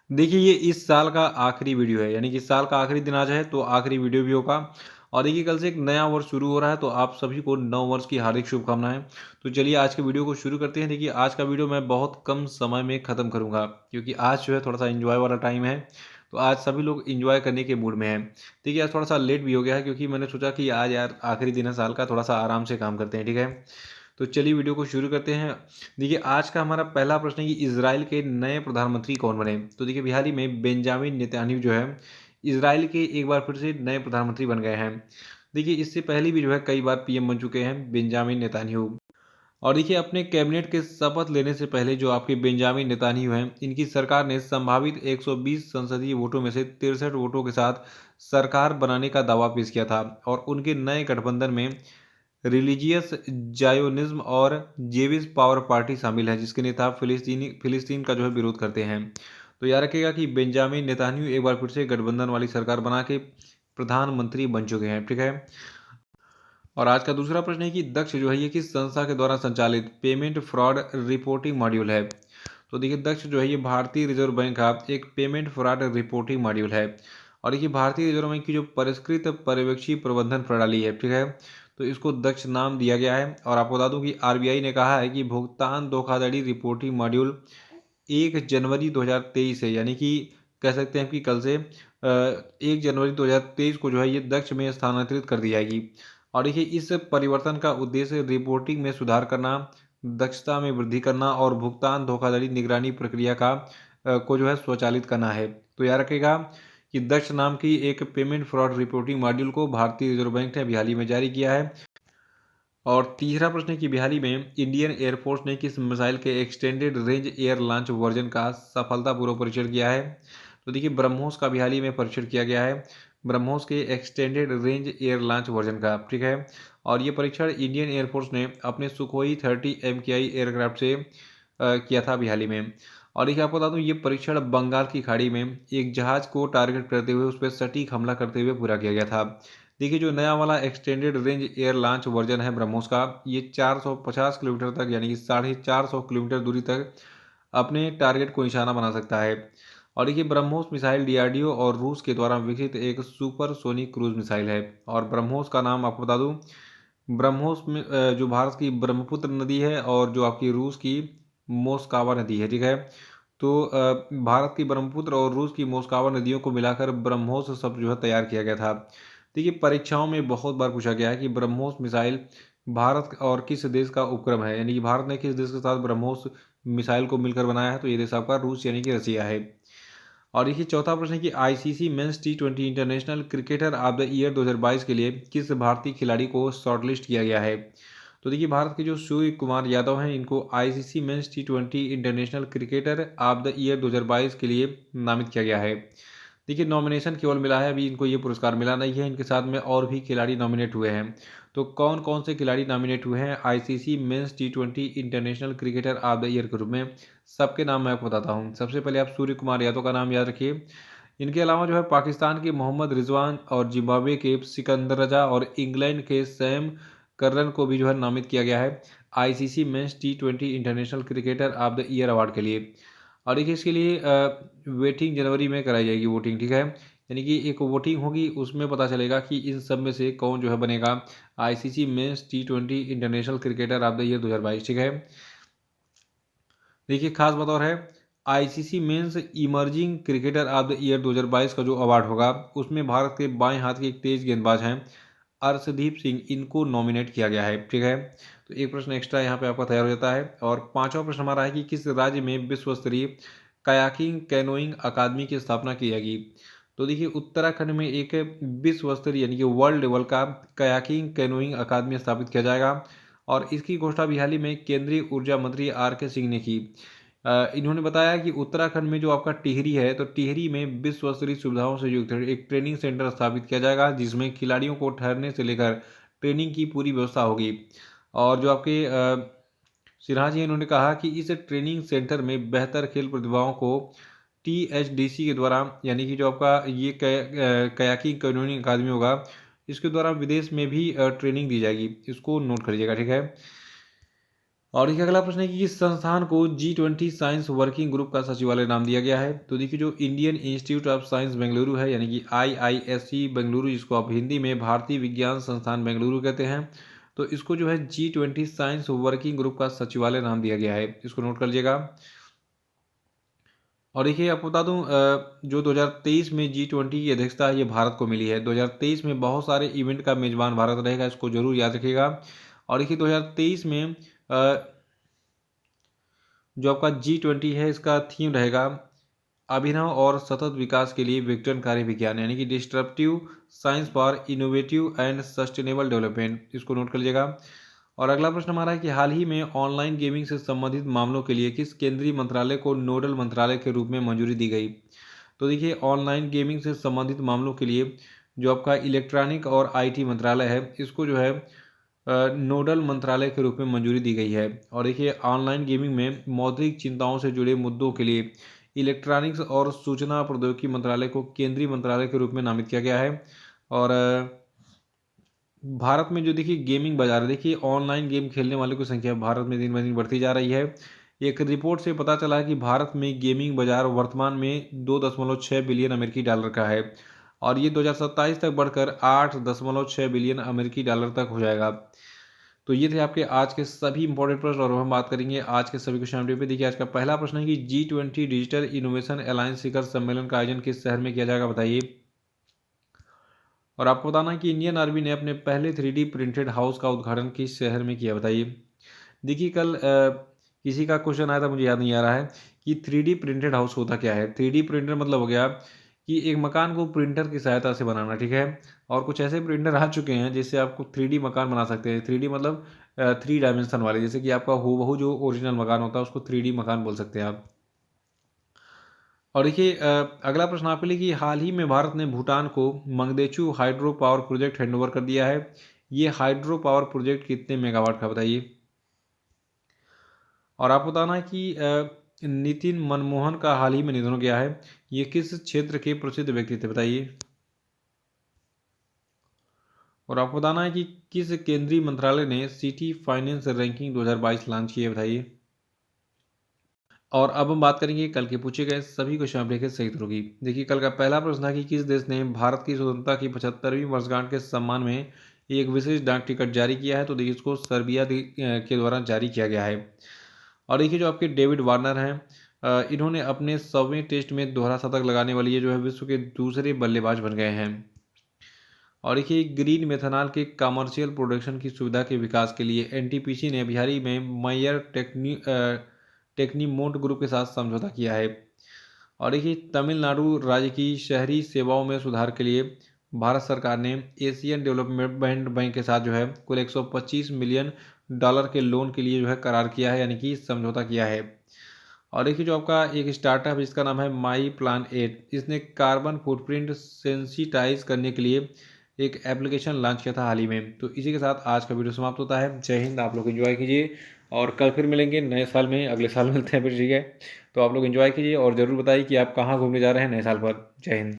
देखिए ये इस साल का आखिरी वीडियो है, यानी कि इस साल का आखिरी दिन आज है तो आखिरी वीडियो भी होगा। और देखिए कल से एक नया वर्ष शुरू हो रहा है, तो आप सभी को नव वर्ष की हार्दिक शुभकामनाएं। तो चलिए आज के वीडियो को शुरू करते हैं। देखिए आज का वीडियो मैं बहुत कम समय में ख़त्म करूंगा, क्योंकि आज जो है थोड़ा सा इंजॉय वाला टाइम है। तो आज सभी लोग इंजॉय करने के मूड में हैं। देखिए आज थोड़ा सा लेट भी हो गया है, क्योंकि मैंने सोचा कि आज यार आखिरी दिन है साल का, थोड़ा सा आराम से काम करते हैं, ठीक है। तो चलिए वीडियो को शुरू करते हैं। देखिए आज का हमारा पहला प्रश्न है कि इजराइल के नए प्रधानमंत्री कौन बने। तो देखिए हाल ही में बेंजामिन नेतन्याहू जो है इजराइल के एक बार फिर से नए प्रधानमंत्री बन गए हैं। देखिए इससे पहले भी जो है कई बार पीएम बन चुके हैं बेंजामिन नेतन्याहू। और देखिए अपने कैबिनेट के शपथ लेने से पहले जो आपके बेंजामिन नेतन्याहू हैं, इनकी सरकार ने संभावित 120 संसदीय वोटों में से 63 वोटों के साथ सरकार बनाने का दावा पेश किया था। और उनके नए गठबंधन में रिलीजियस जायोनिज्म और जेविस पावर पार्टी शामिल है, जिसके नेता फिलिस्तीन का जो है विरोध करते हैं। तो याद रखिएगा कि बेंजामिन नेतन्याहू एक बार फिर से गठबंधन वाली सरकार बना के प्रधानमंत्री बन चुके हैं, ठीक है। और आज का दूसरा प्रश्न है कि दक्ष जो है ये किस संस्था के द्वारा संचालित पेमेंट फ्रॉड रिपोर्टिंग मॉड्यूल है। तो देखिए दक्ष जो है ये भारतीय रिजर्व बैंक का एक पेमेंट फ्रॉड रिपोर्टिंग मॉड्यूल है। और देखिए भारतीय रिजर्व बैंक की जो परिष्कृत पर्यवेक्षी प्रबंधन प्रणाली है, ठीक है, तो इसको दक्ष नाम दिया गया है। और आपको बता दूं कि आरबीआई ने कहा है कि भुगतान धोखाधड़ी रिपोर्टिंग मॉड्यूल 1 जनवरी 2023 है, यानी कि कह सकते हैं कि कल से 1 जनवरी 2023 को जो है ये दक्ष में स्थानांतरित कर दी जाएगी। और देखिए इस परिवर्तन का उद्देश्य रिपोर्टिंग में सुधार करना, दक्षता में वृद्धि करना और भुगतान धोखाधड़ी निगरानी प्रक्रिया को जो है स्वचालित करना है। तो याद रखिएगा कि दक्ष नाम की एक पेमेंट फ्रॉड रिपोर्टिंग मॉड्यूल को भारतीय रिजर्व बैंक ने अभी हाल ही में जारी किया है। और तीसरा प्रश्न है कि हाल ही में इंडियन एयरफोर्स ने किस मिसाइल के extended range air launch version का सफलतापूर्वक परीक्षण किया है। तो देखिए ब्रह्मोस का भी हाल ही में परीक्षण किया गया है, ब्रह्मोस के extended range air launch version का, ठीक है। और ये परीक्षण इंडियन एयरफोर्स ने अपने सुखोई 30 MKI एयरक्राफ्ट से किया था अभी हाल ही में। और देखिए आपको बता दूं ये परीक्षण बंगाल की खाड़ी में एक जहाज को टारगेट करते हुए उस पर सटीक हमला करते हुए पूरा किया गया था। देखिए जो नया वाला extended range air launch version है ब्रह्मोस का, ये 450 किलोमीटर तक, यानी कि 450 किलोमीटर दूरी तक अपने टारगेट को निशाना बना सकता है। और देखिए ब्रह्मोस मिसाइल डीआरडीओ और रूस के द्वारा विकसित एक सुपर सोनिक क्रूज मिसाइल है। और ब्रह्मोस का नाम आपको बता दूं, ब्रह्मोस में जो भारत की ब्रह्मपुत्र नदी है और जो आपकी रूस की मोस्कावा नदी है, ठीक है। तो भारत की ब्रह्मपुत्र और रूस की मोस्कावा नदियों को मिलाकर ब्रह्मोस शब्द जो है तैयार किया गया था। देखिए परीक्षाओं में बहुत बार पूछा गया है कि ब्रह्मोस मिसाइल भारत और किस देश का उपक्रम है, यानी कि भारत ने किस देश के साथ ब्रह्मोस मिसाइल को मिलकर बनाया है। तो ये देश आपका रूस यानी कि रसिया है। और देखिए चौथा प्रश्न है कि ICC men's T20 international cricketer of the year 2022 के लिए किस भारतीय खिलाड़ी को शॉर्टलिस्ट किया गया है। तो देखिए भारत के जो सूर्य कुमार यादव हैं, इनको ICC men's T20 international cricketer of the year 2022 के लिए नामित किया गया है। देखिए नॉमिनेशन केवल मिला है, अभी इनको ये पुरस्कार मिला नहीं है, इनके साथ में और भी खिलाड़ी नॉमिनेट हुए हैं। तो कौन कौन से खिलाड़ी नॉमिनेट हुए हैं ICC men's T20 international cricketer of the year के रूप में, सबके नाम मैं आपको बताता हूँ। सबसे पहले आप सूर्य कुमार यादव का नाम याद रखिए। इनके अलावा जो है पाकिस्तान के मोहम्मद रिजवान और जिम्बाब्वे के सिकंदर रजा और इंग्लैंड के सैम करन को भी जो है नामित किया गया है ICC men's T20 international cricketer of the year award के लिए। और देखिए इसके लिए वेटिंग जनवरी में कराई जाएगी वोटिंग, ठीक है। यानी कि एक वोटिंग होगी, उसमें पता चलेगा कि इन सब में से कौन जो है बनेगा ICC men's T20 international cricketer of the year 2022, ठीक है। देखिए खास बतौर है ICC men's emerging cricketer of the year 2022 का जो अवार्ड होगा, उसमें भारत के बाएं हाथ के एक तेज गेंदबाज हैं अर्शदीप सिंह, इनको नॉमिनेट किया गया है, ठीक है। तो एक प्रश्न एक्स्ट्रा यहाँ पे आपका तैयार हो जाता है। और पांचवा प्रश्न हमारा है कि किस राज्य में विश्व स्तरीय कयाकिंग कैनोइंग अकादमी की स्थापना की जाएगी। तो देखिए उत्तराखंड में एक विश्व स्तरीय यानी कि वर्ल्ड लेवल का कयाकिंग कैनोइंग अकादमी स्थापित किया जाएगा। और इसकी घोषणा भी हाल ही में केंद्रीय ऊर्जा मंत्री आर के सिंह ने की। इन्होंने बताया कि उत्तराखंड में जो आपका टिहरी है, तो टिहरी में विश्व स्तरीय सुविधाओं से युक्त एक ट्रेनिंग सेंटर स्थापित किया जाएगा, जिसमें खिलाड़ियों को ठहरने से लेकर ट्रेनिंग की पूरी व्यवस्था होगी। और जो आपके सिन्हा जी इन्होंने कहा कि इस ट्रेनिंग सेंटर में बेहतर खेल प्रतिभाओं को टीएचडीसी के द्वारा, यानी कि जो आपका ये कयाकिंग कैनोइंग अकादमी होगा, इसके द्वारा विदेश में भी ट्रेनिंग दी जाएगी। इसको नोट करिएगा, ठीक है। और देखिए अगला प्रश्न है कि किस संस्थान को G20 साइंस वर्किंग ग्रुप का सचिवालय नाम दिया गया है। तो देखिए जो Indian institute of science Bengaluru है यानी कि IISc बेंगलुरु, जिसको आप हिंदी में भारतीय विज्ञान संस्थान बेंगलुरु कहते हैं, तो इसको जो है G20 साइंस वर्किंग ग्रुप का सचिवालय नाम दिया गया है, इसको नोट कर लीजिएगा। और देखिए आपको बता दूं जो 2023 में G20 की अध्यक्षता है ये भारत को मिली है। 2023 में बहुत सारे इवेंट का मेजबान भारत रहेगा, इसको जरूर याद रखिएगा। और देखिए 2023 में जो आपका G20 है इसका थीम रहेगा अभिनव और सतत विकास के लिए विघटनकारी विज्ञान, यानी कि disruptive science for innovative and sustainable development, इसको नोट कर लीजिएगा। और अगला प्रश्न हमारा है कि हाल ही में ऑनलाइन गेमिंग से संबंधित मामलों के लिए किस केंद्रीय मंत्रालय को नोडल मंत्रालय के रूप में मंजूरी दी गई। तो देखिए ऑनलाइन गेमिंग से संबंधित मामलों के लिए जो आपका इलेक्ट्रॉनिक और IT मंत्रालय है इसको जो है नोडल मंत्रालय के रूप में मंजूरी दी गई है। और देखिए ऑनलाइन गेमिंग में मौद्रिक चिंताओं से जुड़े मुद्दों के लिए इलेक्ट्रॉनिक्स और सूचना प्रौद्योगिकी मंत्रालय को केंद्रीय मंत्रालय के रूप में नामित किया गया है। और भारत में जो देखिए गेमिंग बाजार है, देखिए ऑनलाइन गेम खेलने वालों की संख्या भारत में दिन ब दिन बढ़ती जा रही है। एक रिपोर्ट से पता चला है कि भारत में गेमिंग बाजार वर्तमान में 2.6 बिलियन अमेरिकी डॉलर का है और ये 2027 तक बढ़कर 8.6 बिलियन अमेरिकी डॉलर तक हो जाएगा। तो ये थे आपके आज के सभी इंपॉर्टेंट प्रश्न और हम बात करेंगे आज के सभी क्वेश्चन पे। देखिए आज का पहला प्रश्न है कि G20 डिजिटल इनोवेशन अलायंस शिखर सम्मेलन का आयोजन किस शहर में किया जाएगा, बताइए। और आपको बताना है कि इंडियन आर्मी ने अपने पहले 3D प्रिंटेड हाउस का उद्घाटन किस शहर में किया, बताइए। देखिए कल किसी का क्वेश्चन आया था, मुझे याद नहीं आ रहा है कि 3D प्रिंटेड हाउस होता क्या है। 3D प्रिंटर मतलब हो गया कि एक मकान को प्रिंटर की सहायता से बनाना, ठीक है। और कुछ ऐसे प्रिंटर आ चुके हैं जिससे आपको 3D मकान बना सकते हैं। 3D मतलब 3 डायमेंशन वाले, जैसे कि आपका हूबहू जो ओरिजिनल मकान होता है उसको 3D मकान बोल सकते हैं आप। और देखिए अगला प्रश्न आपके लिए कि हाल ही में भारत ने भूटान को Mangdechhu hydro power project handover कर दिया है। ये हाइड्रो पावर प्रोजेक्ट कितने मेगावाट का, बताइए। और आपको बताना है कि नितिन मनमोहन का हाल ही में निधन हो गया है। ये किस क्षेत्र के प्रसिद्ध व्यक्ति थे, बताइए। और आपको बताना है कि किस केंद्रीय मंत्रालय ने सिटी फाइनेंस रैंकिंग 2022 लॉन्च की है, बताइए। और अब हम बात करेंगे कल के पूछे गए सभी क्वेश्चन पेपर के सही उत्तरों की। देखिए कल का पहला प्रश्न था कि किस देश ने भारत की स्वतंत्रता की 75वीं वर्षगांठ के सम्मान में एक विशेष डाक टिकट जारी किया है। तो देखिए इसको सर्बिया के द्वारा जारी किया गया है। और देखिए जो आपके डेविड वार्नर हैं इन्होंने अपने 100वें टेस्ट में दोहरा शतक लगाने वाली ये जो है विश्व के दूसरे बल्लेबाज बन गए हैं। और देखिए ग्रीन मेथनॉल के कमर्शियल प्रोडक्शन की सुविधा के विकास के लिए NTPC ने बिहारी में मैयर टेक्नीमोंट ग्रुप के साथ समझौता किया है। और देखिए तमिलनाडु राज्य की शहरी सेवाओं में सुधार के लिए भारत सरकार ने एशियन डेवलपमेंट बैंक के साथ जो है कुल 125 मिलियन डॉलर के लोन के लिए जो है करार किया है, यानी कि समझौता किया है। और देखिए जो आपका एक स्टार्टअप जिसका नाम है माई प्लान 8, इसने कार्बन फुटप्रिंट सेंसिटाइज करने के लिए एक एप्लीकेशन लॉन्च किया था हाल ही में। तो इसी के साथ आज का वीडियो समाप्त होता है। जय हिंद, आप लोग एंजॉय कीजिए और कल फिर मिलेंगे नए साल में, अगले साल मिलते हैं फिर, ठीक है। तो आप लोग एंजॉय कीजिए और ज़रूर बताइए कि आप कहाँ घूमने जा रहे हैं नए साल पर। जय हिंद।